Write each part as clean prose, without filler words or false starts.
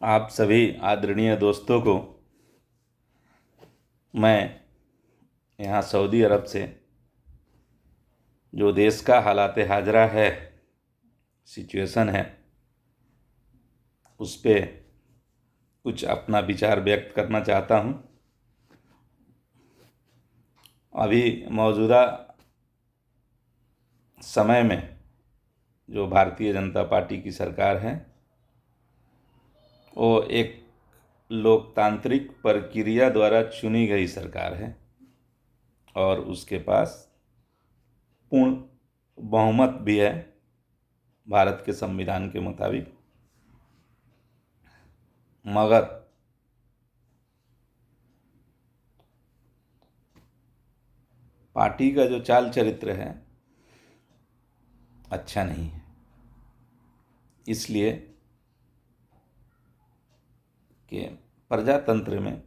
आप सभी आदरणीय दोस्तों को मैं यहाँ सऊदी अरब से जो देश का हालात हाजरा है, सिचुएशन है, उस पे कुछ अपना विचार व्यक्त करना चाहता हूँ। अभी मौजूदा समय में जो भारतीय जनता पार्टी की सरकार है, वो एक लोकतांत्रिक प्रक्रिया द्वारा चुनी गई सरकार है और उसके पास पूर्ण बहुमत भी है भारत के संविधान के मुताबिक। मगर पार्टी का जो चाल चरित्र है अच्छा नहीं है, इसलिए कि प्रजातंत्र में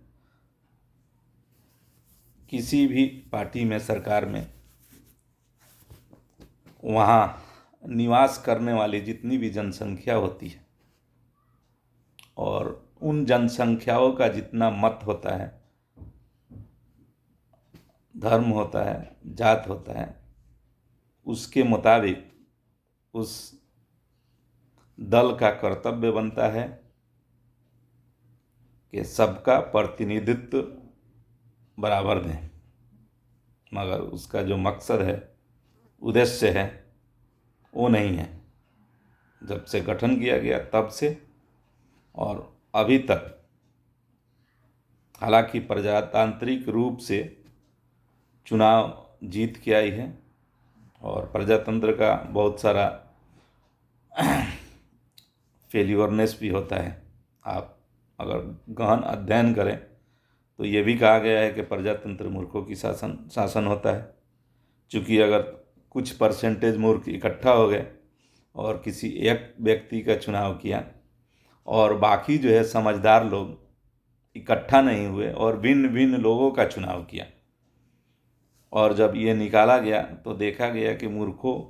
किसी भी पार्टी में, सरकार में, वहाँ निवास करने वाली जितनी भी जनसंख्या होती है और उन जनसंख्याओं का जितना मत होता है, धर्म होता है, जात होता है, उसके मुताबिक उस दल का कर्तव्य बनता है कि सबका प्रतिनिधित्व बराबर दें। मगर उसका जो मकसद है, उद्देश्य है, वो नहीं है। जब से गठन किया गया तब से और अभी तक, हालांकि प्रजातांत्रिक रूप से चुनाव जीत के आई है और प्रजातंत्र का बहुत सारा फेल्योरनेस भी होता है। आप अगर गहन अध्ययन करें तो ये भी कहा गया है कि प्रजातंत्र मूर्खों की शासन होता है। क्योंकि अगर कुछ परसेंटेज मूर्ख इकट्ठा हो गए और किसी एक व्यक्ति का चुनाव किया और बाकी जो है समझदार लोग इकट्ठा नहीं हुए और भिन्न भिन्न लोगों का चुनाव किया, और जब ये निकाला गया तो देखा गया कि मूर्खों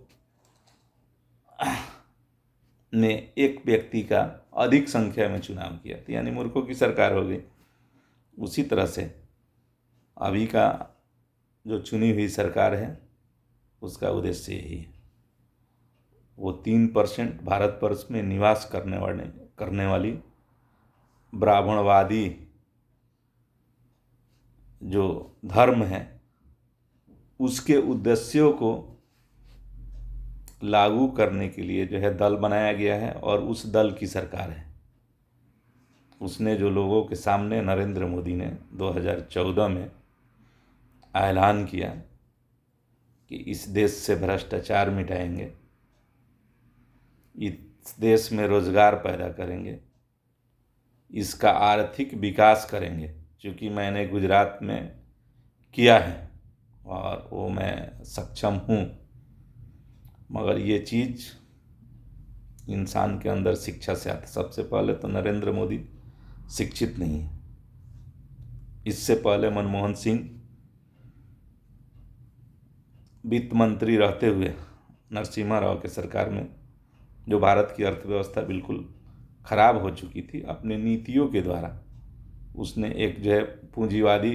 ने एक व्यक्ति का अधिक संख्या में चुनाव किया, तो यानी मूर्खों की सरकार हो गई। उसी तरह से अभी का जो चुनी हुई सरकार है, उसका उद्देश्य यही है। वो 3% भारतवर्ष में निवास करने वाली ब्राह्मणवादी जो धर्म है, उसके उद्देश्यों को लागू करने के लिए जो है दल बनाया गया है और उस दल की सरकार है। उसने जो लोगों के सामने, नरेंद्र मोदी ने 2014 में ऐलान किया कि इस देश से भ्रष्टाचार मिटाएंगे, इस देश में रोजगार पैदा करेंगे, इसका आर्थिक विकास करेंगे। क्योंकि मैंने गुजरात में किया है और वो मैं सक्षम हूँ। मगर ये चीज़ इंसान के अंदर शिक्षा से आता। सबसे पहले तो नरेंद्र मोदी शिक्षित नहीं है। इससे पहले मनमोहन सिंह वित्त मंत्री रहते हुए नरसिम्हा राव के सरकार में, जो भारत की अर्थव्यवस्था बिल्कुल खराब हो चुकी थी, अपने नीतियों के द्वारा उसने एक जो है पूंजीवादी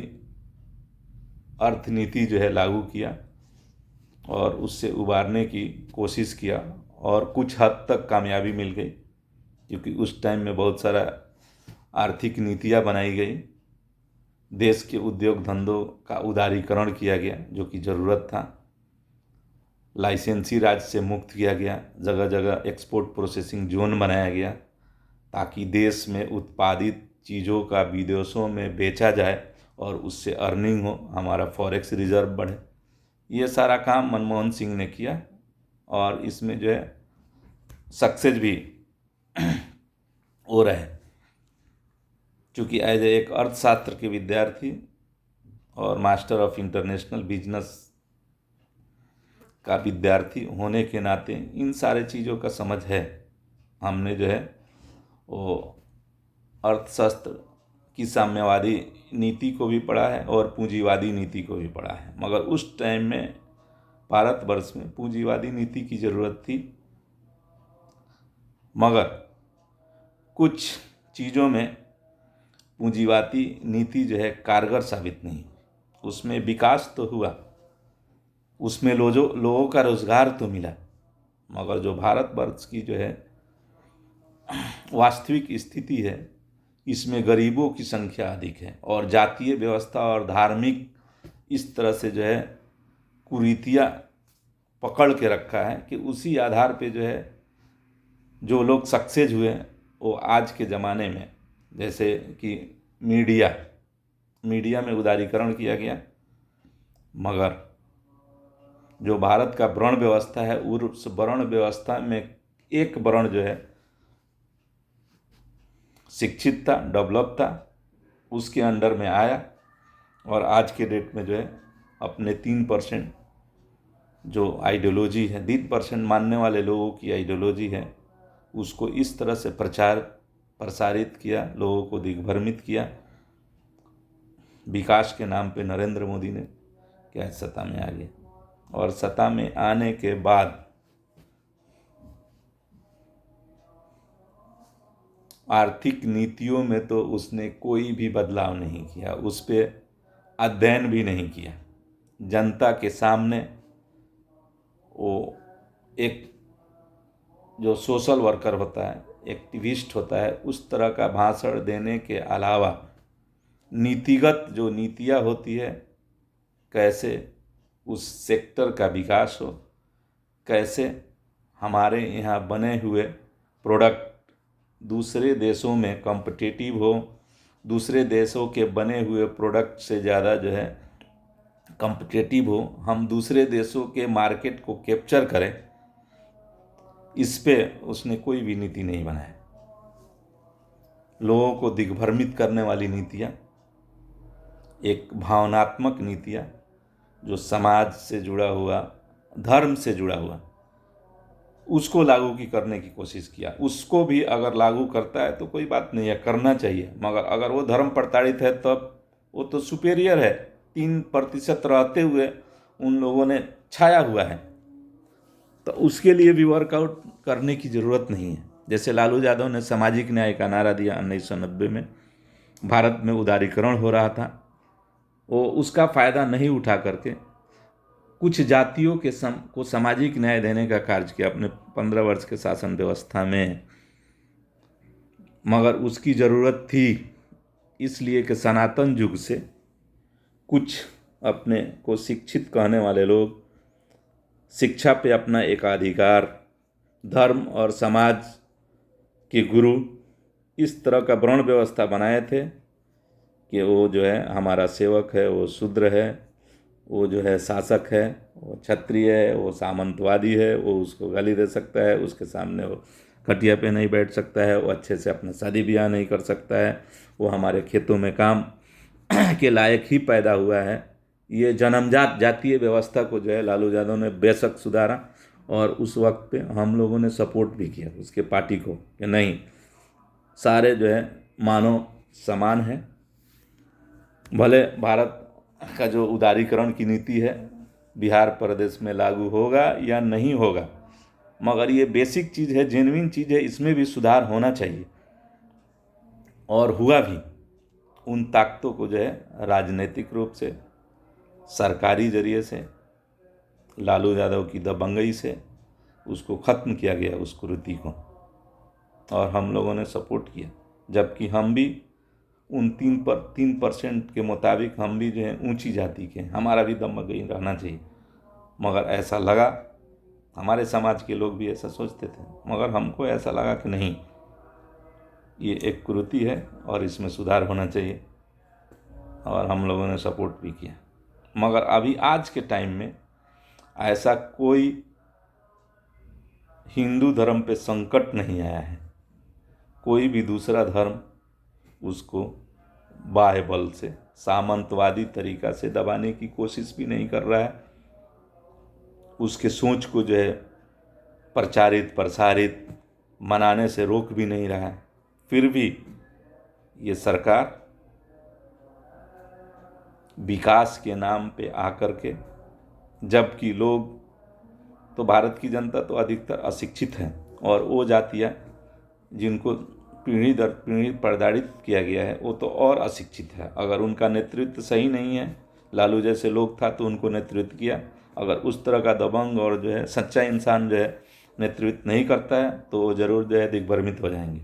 अर्थनीति जो है लागू किया और उससे उबारने की कोशिश किया और कुछ हद तक कामयाबी मिल गई। क्योंकि उस टाइम में बहुत सारा आर्थिक नीतियाँ बनाई गई, देश के उद्योग धंधों का उदारीकरण किया गया जो कि ज़रूरत था, लाइसेंसी राज से मुक्त किया गया, जगह जगह एक्सपोर्ट प्रोसेसिंग जोन बनाया गया ताकि देश में उत्पादित चीज़ों का विदेशों में बेचा जाए और उससे अर्निंग हो, हमारा फॉरेक्स रिजर्व बढ़े। ये सारा काम मनमोहन सिंह ने किया और इसमें जो है सक्सेस भी हो रहे। चूँकि एज एक अर्थशास्त्र के विद्यार्थी और मास्टर ऑफ इंटरनेशनल बिजनेस का विद्यार्थी होने के नाते इन सारे चीज़ों का समझ है। हमने जो है वो अर्थशास्त्र की साम्यवादी नीति को भी पढ़ा है और पूंजीवादी नीति को भी पढ़ा है। मगर उस टाइम में भारतवर्ष में पूंजीवादी नीति की ज़रूरत थी, मगर कुछ चीज़ों में पूंजीवादी नीति जो है कारगर साबित नहीं। उसमें विकास तो हुआ, उसमें लोगों का रोजगार तो मिला, मगर जो भारतवर्ष की जो है वास्तविक स्थिति है, इसमें गरीबों की संख्या अधिक है और जातीय व्यवस्था और धार्मिक इस तरह से जो है कुरीतियाँ पकड़ के रखा है कि उसी आधार पे जो है जो लोग सक्सेस हुए वो आज के ज़माने में, जैसे कि मीडिया में उदारीकरण किया गया, मगर जो भारत का वर्ण व्यवस्था है उस वर्ण व्यवस्था में एक वर्ण जो है शिक्षित था, डेवलप था, उसके अंडर में आया और आज के डेट में जो है अपने 3% जो आइडियोलॉजी है, 3% मानने वाले लोगों की आइडियोलॉजी है, उसको इस तरह से प्रसारित किया, लोगों को दिग्भ्रमित किया। विकास के नाम पे नरेंद्र मोदी ने क्या सत्ता में आ गए और सत्ता में आने के बाद आर्थिक नीतियों में तो उसने कोई भी बदलाव नहीं किया, उस पर अध्ययन भी नहीं किया। जनता के सामने वो एक जो सोशल वर्कर होता है, एक्टिविस्ट होता है, उस तरह का भाषण देने के अलावा नीतिगत जो नीतियाँ होती है, कैसे उस सेक्टर का विकास हो, कैसे हमारे यहाँ बने हुए प्रोडक्ट दूसरे देशों में कॉम्पिटिटिव हो, दूसरे देशों के बने हुए प्रोडक्ट से ज़्यादा जो है कॉम्पिटिटिव हो, हम दूसरे देशों के मार्केट को कैप्चर करें, इस पे उसने कोई भी नीति नहीं बनाया। लोगों को दिग्भ्रमित करने वाली नीतियाँ, एक भावनात्मक नीतियाँ जो समाज से जुड़ा हुआ, धर्म से जुड़ा हुआ, उसको लागू करने की कोशिश किया। उसको भी अगर लागू करता है तो कोई बात नहीं है, करना चाहिए, मगर अगर वो धर्म प्रताड़ित है तब वो तो सुपेरियर है। 3% रहते हुए उन लोगों ने छाया हुआ है, तो उसके लिए भी वर्कआउट करने की ज़रूरत नहीं है। जैसे लालू यादव ने सामाजिक न्याय का नारा दिया 1990 में, भारत में उदारीकरण हो रहा था, वो उसका फ़ायदा नहीं उठा करके कुछ जातियों को सामाजिक न्याय देने का कार्य किया अपने 15 वर्ष के शासन व्यवस्था में, मगर उसकी ज़रूरत थी इसलिए कि सनातन युग से कुछ अपने को शिक्षित कहने वाले लोग शिक्षा पे अपना एकाधिकार, धर्म और समाज के गुरु इस तरह का वर्ण व्यवस्था बनाए थे कि वो जो है हमारा सेवक है, वो शूद्र है, वो जो है शासक है, वो क्षत्रिय है, वो सामंतवादी है, वो उसको गाली दे सकता है, उसके सामने वो खटिया पे नहीं बैठ सकता है, वो अच्छे से अपना शादी ब्याह नहीं कर सकता है, वो हमारे खेतों में काम के लायक ही पैदा हुआ है। ये जन्मजात जातीय व्यवस्था को जो है लालू यादव ने बेशक सुधारा और उस वक्त पे हम लोगों ने सपोर्ट भी किया उसके पार्टी को कि नहीं, सारे जो है मानव समान है। भले भारत का जो उदारीकरण की नीति है बिहार प्रदेश में लागू होगा या नहीं होगा, मगर ये बेसिक चीज़ है, जेन्युइन चीज़ है, इसमें भी सुधार होना चाहिए और हुआ भी। उन ताकतों को जो है राजनीतिक रूप से, सरकारी जरिए से, लालू यादव की दबंगई से उसको ख़त्म किया गया, उस कुरीति को, और हम लोगों ने सपोर्ट किया। जबकि हम भी उन 3% के मुताबिक हम भी जो है ऊंची जाति के, हमारा भी दबंगई रहना चाहिए, मगर ऐसा लगा, हमारे समाज के लोग भी ऐसा सोचते थे, मगर हमको ऐसा लगा कि नहीं, ये एक कुरीति है और इसमें सुधार होना चाहिए, और हम लोगों ने सपोर्ट भी किया। मगर अभी आज के टाइम में ऐसा कोई हिंदू धर्म पे संकट नहीं आया है, कोई भी दूसरा धर्म उसको बाह्य बल से, सामंतवादी तरीका से दबाने की कोशिश भी नहीं कर रहा है, उसके सोच को जो है प्रसारित मनाने से रोक भी नहीं रहा है। फिर भी ये सरकार विकास के नाम पे आकर के, जबकि लोग तो, भारत की जनता तो अधिकतर अशिक्षित है, और वो जातियाँ जिनको पीढ़ी दर पीढ़ी प्रताड़ित किया गया है, वो तो और अशिक्षित है। अगर उनका नेतृत्व सही नहीं है, लालू जैसे लोग था तो उनको नेतृत्व किया, अगर उस तरह का दबंग और जो है सच्चा इंसान जो है नेतृत्व नहीं करता है तो वो ज़रूर जो है दिग्भ्रमित हो जाएंगे।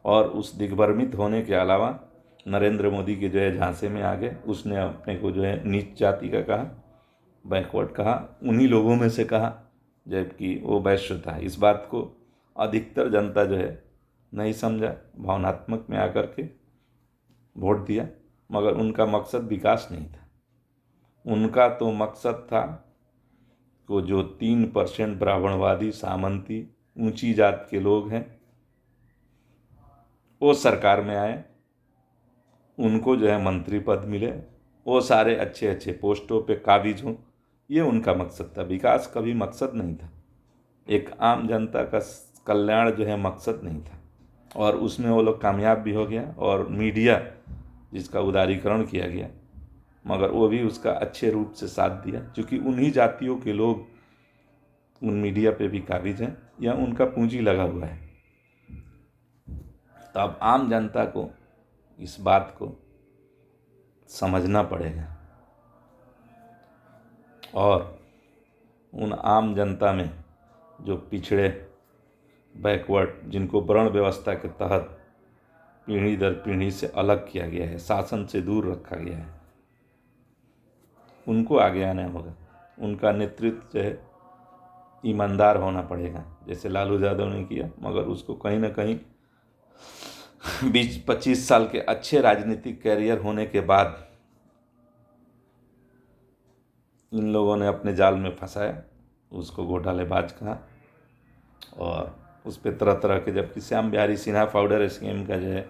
और उस दिग्भ्रमित होने के अलावा नरेंद्र मोदी के जो है झांसे में आ गए, उसने अपने को जो है नीच जाति का कहा, बैकवर्ड कहा, उन्हीं लोगों में से कहा, जबकि वो वैश्य था। इस बात को अधिकतर जनता जो है नहीं समझा, भावनात्मक में आकर के वोट दिया, मगर उनका मकसद विकास नहीं था। उनका तो मकसद था को जो 3% ब्राह्मणवादी सामंती ऊंची जात के लोग हैं वो सरकार में आए, उनको जो है मंत्री पद मिले, वो सारे अच्छे अच्छे पोस्टों पे काबिज हों, ये उनका मकसद था। विकास कभी मकसद नहीं था, एक आम जनता का कल्याण जो है मकसद नहीं था। और उसमें वो लोग कामयाब भी हो गया, और मीडिया जिसका उदारीकरण किया गया, मगर वो भी उसका अच्छे रूप से साथ दिया, क्योंकि उन्हीं जातियों के लोग उन मीडिया पे भी काबिज हैं या उनका पूंजी लगा हुआ है। तो अब आम जनता को इस बात को समझना पड़ेगा, और उन आम जनता में जो पिछड़े बैकवर्ड, जिनको वर्ण व्यवस्था के तहत पीढ़ी दर पीढ़ी से अलग किया गया है, शासन से दूर रखा गया है, उनको आगे आना होगा। उनका नेतृत्व जो है ईमानदार होना पड़ेगा, जैसे लालू यादव ने किया, मगर उसको कहीं ना कहीं 20-25 साल के अच्छे राजनीतिक कैरियर होने के बाद इन लोगों ने अपने जाल में फंसाया, उसको घोटालेबाज कहा, और उस पर तरह तरह के, जबकि श्याम बिहारी सिन्हा पाउडर स्कीम का जो है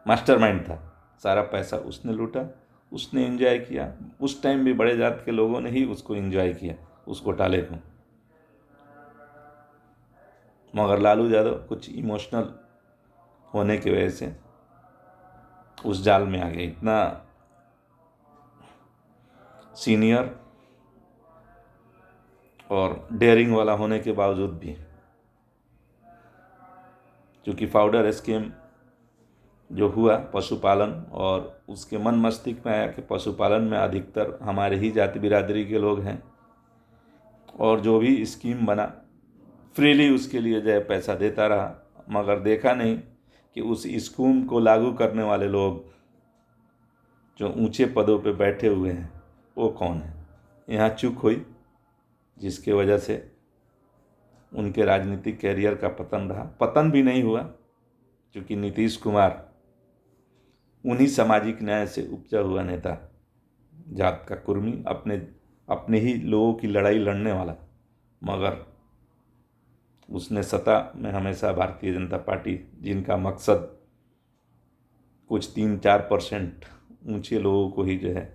मास्टरमाइंड था, सारा पैसा उसने लूटा, उसने एंजॉय किया। उस टाइम भी बड़े जात के लोगों ने ही उसको एंजॉय किया, उस घोटाले को। मगर लालू यादव कुछ इमोशनल होने की वजह से उस जाल में आ गए। इतना सीनियर और डेयरिंग वाला होने के बावजूद भी, क्योंकि पाउडर स्कीम जो हुआ पशुपालन, और उसके मन मस्तिष्क में आया कि पशुपालन में अधिकतर हमारे ही जाति बिरादरी के लोग हैं, और जो भी स्कीम बना फ्रीली उसके लिए जो है पैसा देता रहा, मगर देखा नहीं कि उस स्कीम को लागू करने वाले लोग जो ऊंचे पदों पे बैठे हुए हैं वो कौन है। यहाँ चूक हुई, जिसके वजह से उनके राजनीतिक कैरियर का पतन रहा। पतन भी नहीं हुआ, क्योंकि नीतीश कुमार उन्हीं सामाजिक न्याय से उपजा हुआ नेता, जात का कुर्मी, अपने ही लोगों की लड़ाई लड़ने वाला, मगर उसने सत्ता में हमेशा भारतीय जनता पार्टी, जिनका मकसद कुछ 3-4% ऊंचे लोगों को ही जो है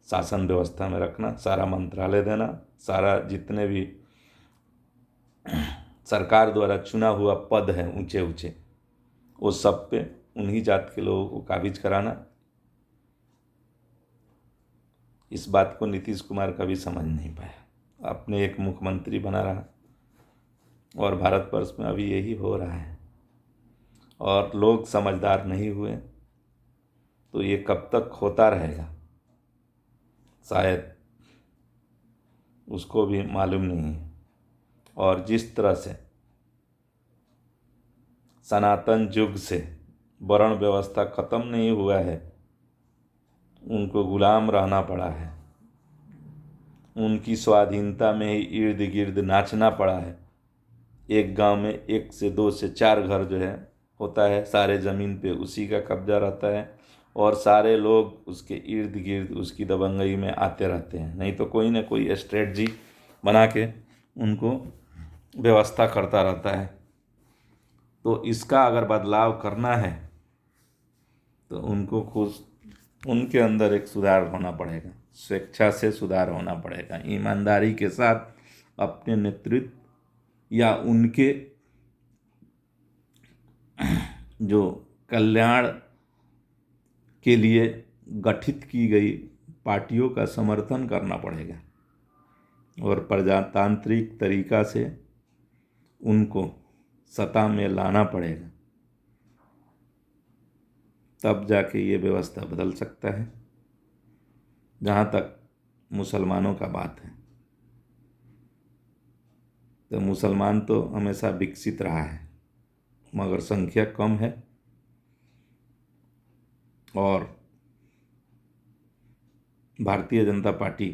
शासन व्यवस्था में रखना, सारा मंत्रालय देना, सारा जितने भी सरकार द्वारा चुना हुआ पद है ऊंचे ऊंचे, वो सब पे उन्हीं जात के लोगों को काबिज कराना, इस बात को नीतीश कुमार कभी समझ नहीं पाया। अपने एक मुख्यमंत्री बना रहा, और भारतवर्ष में अभी यही हो रहा है, और लोग समझदार नहीं हुए तो ये कब तक होता रहेगा शायद उसको भी मालूम नहीं है। और जिस तरह से सनातन युग से वर्ण व्यवस्था खत्म नहीं हुआ है, उनको गुलाम रहना पड़ा है, उनकी स्वाधीनता में ही इर्द गिर्द नाचना पड़ा है। एक गांव में 1 से 2 से 4 घर जो है होता है, सारे ज़मीन पे उसी का कब्जा रहता है, और सारे लोग उसके इर्द गिर्द उसकी दबंगई में आते रहते हैं, नहीं तो कोई ना कोई स्ट्रेटजी बना के उनको व्यवस्था करता रहता है। तो इसका अगर बदलाव करना है तो उनको खुद उनके अंदर एक सुधार होना पड़ेगा, स्वेच्छा से सुधार होना पड़ेगा, ईमानदारी के साथ अपने नेतृत्व या उनके जो कल्याण के लिए गठित की गई पार्टियों का समर्थन करना पड़ेगा, और प्रजातांत्रिक तरीका से उनको सत्ता में लाना पड़ेगा। तब जाके ये व्यवस्था बदल सकता है। जहाँ तक मुसलमानों का बात है, तो मुसलमान तो हमेशा विकसित रहा है, मगर संख्या कम है और भारतीय जनता पार्टी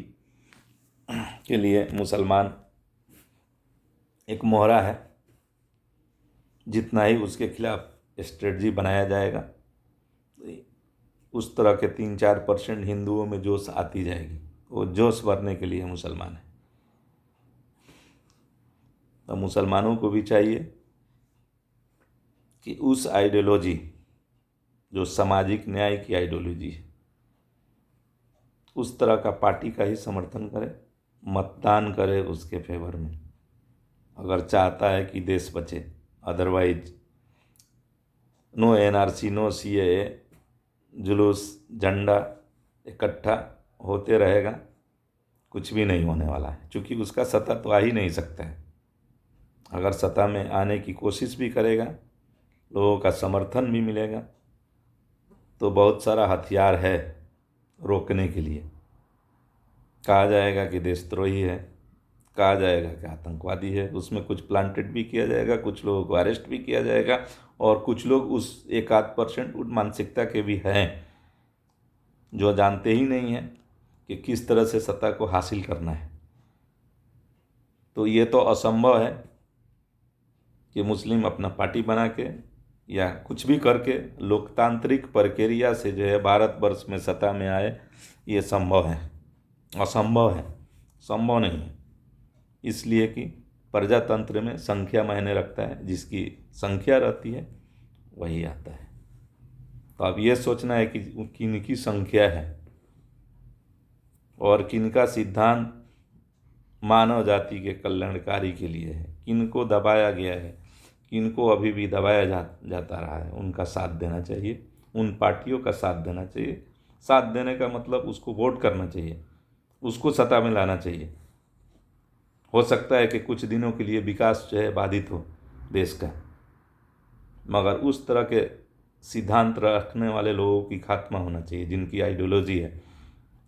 के लिए मुसलमान एक मोहरा है। जितना ही उसके खिलाफ स्ट्रेटजी बनाया जाएगा, उस तरह के 3-4% हिंदुओं में जोश आती जाएगी। वो जोश भरने के लिए मुसलमान है। तो मुसलमानों को भी चाहिए कि उस आइडियोलॉजी, जो सामाजिक न्याय की आइडियोलॉजी है, उस तरह का पार्टी का ही समर्थन करे, मतदान करे उसके फेवर में, अगर चाहता है कि देश बचे। Otherwise no NRC, no CAA, जुलूस, झंडा इकट्ठा होते रहेगा, कुछ भी नहीं होने वाला है, क्योंकि उसका सत्ता तो आ ही नहीं सकता है। अगर सत्ता में आने की कोशिश भी करेगा, लोगों का समर्थन भी मिलेगा, तो बहुत सारा हथियार है रोकने के लिए। कहा जाएगा कि देशद्रोही है, कहा जाएगा कि आतंकवादी है, उसमें कुछ प्लांटेड भी किया जाएगा, कुछ लोगों को अरेस्ट भी किया जाएगा, और कुछ लोग उस 1-8% उस मानसिकता के भी हैं जो जानते ही नहीं हैं कि किस तरह से सत्ता को हासिल करना है। तो ये तो असंभव है कि मुस्लिम अपना पार्टी बना के या कुछ भी करके लोकतांत्रिक प्रक्रिया से जो है भारतवर्ष में सत्ता में आए। ये संभव है? असंभव है, संभव नहीं है। इसलिए कि प्रजातंत्र में संख्या मायने रखता है, जिसकी संख्या रहती है वही आता है। तो अब ये सोचना है कि किनकी संख्या है और किनका सिद्धांत मानव जाति के कल्याणकारी के लिए है, किनको दबाया गया है, किनको अभी भी दबाया जाता रहा है, उनका साथ देना चाहिए, उन पार्टियों का साथ देना चाहिए। साथ देने का मतलब उसको वोट करना चाहिए, उसको सत्ता में लाना चाहिए। हो सकता है कि कुछ दिनों के लिए विकास जो है बाधित हो देश का, मगर उस तरह के सिद्धांत रखने वाले लोगों की खात्मा होना चाहिए, जिनकी आइडियोलॉजी है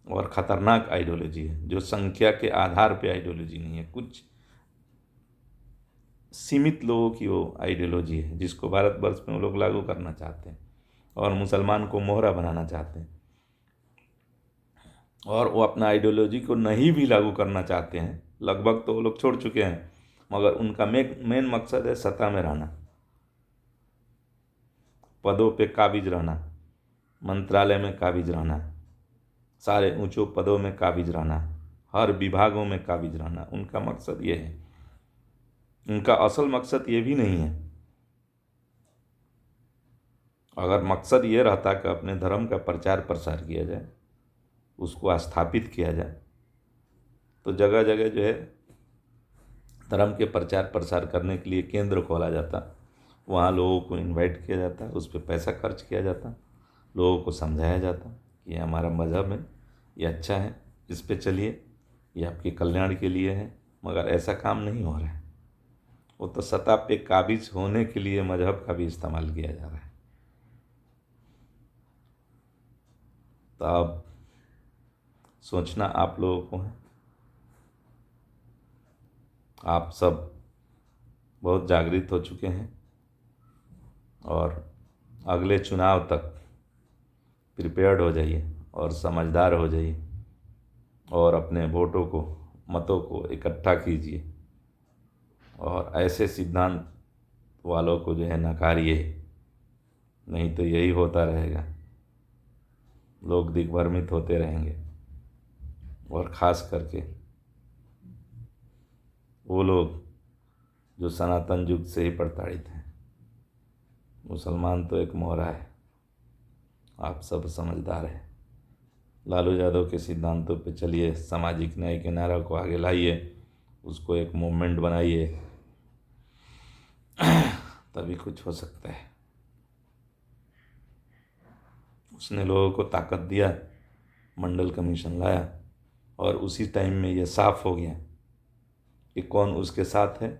और ख़तरनाक आइडियोलॉजी है, जो संख्या के आधार पे आइडियोलॉजी नहीं है, कुछ सीमित लोगों की वो आइडियोलॉजी है जिसको भारतवर्ष में वो लोग लागू करना चाहते हैं और मुसलमान को मोहरा बनाना चाहते हैं। और वो अपना आइडियोलॉजी को नहीं भी लागू करना चाहते हैं, लगभग तो वो लोग छोड़ चुके हैं, मगर उनका मेन मकसद है सत्ता में रहना, पदों पे काबिज रहना, मंत्रालय में काबिज रहना, सारे ऊंचों पदों में काबिज रहना, हर विभागों में काबिज रहना। उनका मकसद ये है। उनका असल मकसद ये भी नहीं है। अगर मकसद ये रहता कि अपने धर्म का प्रचार प्रसार किया जाए, उसको स्थापित किया जाए, तो जगह जगह जो है धर्म के प्रचार प्रसार करने के लिए केंद्र खोला जाता, वहाँ लोगों को इनवाइट किया जाता, उस पर पैसा खर्च किया जाता, लोगों को समझाया जाता कि ये हमारा मज़हब है, ये अच्छा है, इस पे चलिए, ये आपके कल्याण के लिए है। मगर ऐसा काम नहीं हो रहा है। वो तो सत्ता पे काबिज होने के लिए मजहब का भी इस्तेमाल किया जा रहा है। तो अब सोचना आप लोगों को है। आप सब बहुत जागृत हो चुके हैं और अगले चुनाव तक प्रिपेयर्ड हो जाइए और समझदार हो जाइए और अपने वोटों को, मतों को इकट्ठा कीजिए और ऐसे सिद्धांत वालों को जो है नकारिए, नहीं तो यही होता रहेगा, लोग दिग्भ्रमित होते रहेंगे। और ख़ास करके वो लोग जो सनातन युग से ही प्रताड़ित हैं। मुसलमान तो एक मोहरा है, आप सब समझदार हैं। लालू यादव के सिद्धांतों पे चलिए, सामाजिक न्याय के नारा को आगे लाइए, उसको एक मूवमेंट बनाइए, तभी कुछ हो सकता है। उसने लोगों को ताकत दिया, मंडल कमीशन लाया और उसी टाइम में ये साफ हो गया कि कौन उसके साथ है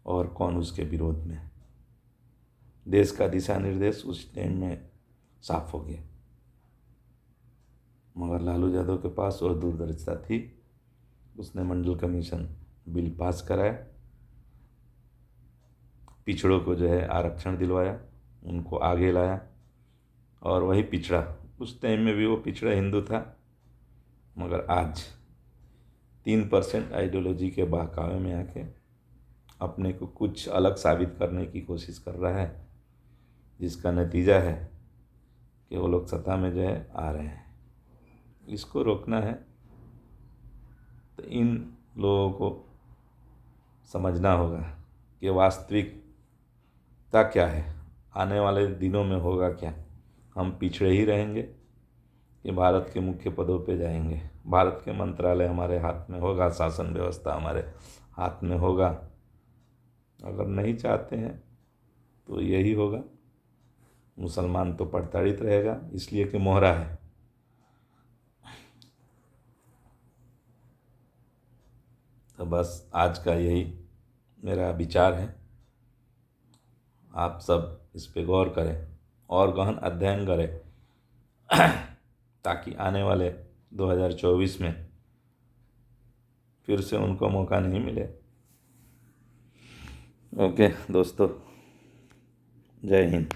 और कौन उसके विरोध में है। देश का दिशा निर्देश उस टाइम में साफ हो गया। मगर लालू यादव के पास और दूरदर्शिता थी, उसने मंडल कमीशन बिल पास कराया, पिछड़ों को जो है आरक्षण दिलवाया, उनको आगे लाया। और वही पिछड़ा, उस टाइम में भी वो पिछड़ा हिंदू था, मगर आज 3% आइडियोलॉजी के बहकावे में आके अपने को कुछ अलग साबित करने की कोशिश कर रहा है, जिसका नतीजा है कि वो लोग सत्ता में जो है आ रहे हैं। इसको रोकना है तो इन लोगों को समझना होगा कि वास्तविकता क्या है, आने वाले दिनों में होगा क्या। हम पिछड़े ही रहेंगे कि भारत के मुख्य पदों पे जाएंगे, भारत के मंत्रालय हमारे हाथ में होगा, शासन व्यवस्था हमारे हाथ में होगा। अगर नहीं चाहते हैं तो यही होगा, मुसलमान तो प्रताड़ित रहेगा, इसलिए कि मोहरा है। तो बस आज का यही मेरा विचार है, आप सब इस पे गौर करें और गहन अध्ययन करें ताकि आने वाले 2024 में फिर से उनको मौका नहीं मिले। ओके दोस्तों, जय हिंद।